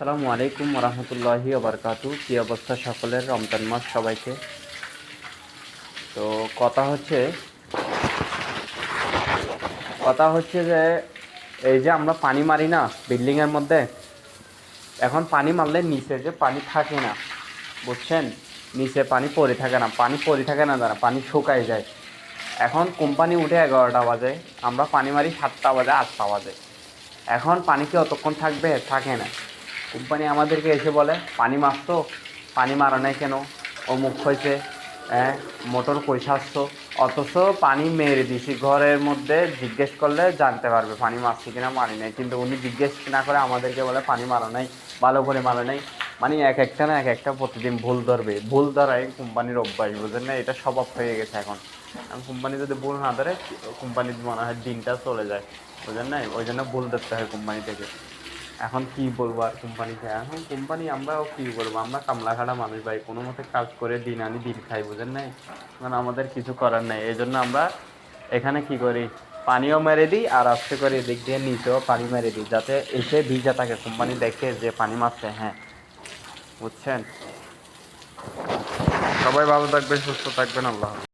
আসসালামু আলাইকুম রহমতুল্লাহি ওবরকাতু। কী অবস্থা সকলের? রমজান মাস সবাইকে। তো কথা হচ্ছে যে এই যে আমরা পানি মারি না বিল্ডিংয়ের মধ্যে, এখন পানি মারলে নিচে যে পানি থাকে না, বুঝছেন? নিচে পানি পড়ে থাকে না, দাঁড়া পানি শুকায় যায়। এখন কোম্পানি উঠে 11টা বাজে, আমরা পানি মারি 7টা বাজে 8টা বাজে। এখন পানি কি অতক্ষণ থাকবে? থাকে না। কোম্পানি আমাদেরকে এসে বলে পানি মারছো, পানি মারা নাই কেন, অমুক হয়েছে, হ্যাঁ, মোটর পয়সা আসছো। অথচ পানি মেরে দিছি ঘরের মধ্যে, জিজ্ঞেস করলে জানতে পারবে পানি মারছি কিনা মারি নাই, কিন্তু উনি জিজ্ঞেস না করে আমাদেরকে বলে পানি মারা নাই, ভালো করে মারা নাই। মানে এক একটা না এক একটা প্রতিদিন ভুল ধরবে, ভুল ধরাই কোম্পানির অভ্যাস, বুঝেন না? এটা স্বভাব হয়ে গেছে এখন। কোম্পানি যদি ভুল না ধরে, কোম্পানির মনে হয় দিনটা চলে যায়, বুঝেন না? ওই জন্য ভুল ধরতে হয় কোম্পানি থেকে। এখন কি বলবো আর কোম্পানিকে, এখন কোম্পানি আমরাও কি বলবো, আমরা কামলা খাটা মানুষ ভাই, কোনো মতে কাজ করে দিন আনি দিন খাই, বুঝেন নাই? মানে আমাদের কিছু করার নাই, এই জন্য আমরা এখানে কি করি, পানিও মেরে দিই আর আস্তে করে এদিক দিয়ে নিচেও পানি মেরে দিই, যাতে এসে ভিজা থাকে, কোম্পানি দেখে যে পানি মারছে, হ্যাঁ, বুঝছেন? সবাই ভালো থাকবেন, সুস্থ থাকবেন, আল্লাহ হাফেজ।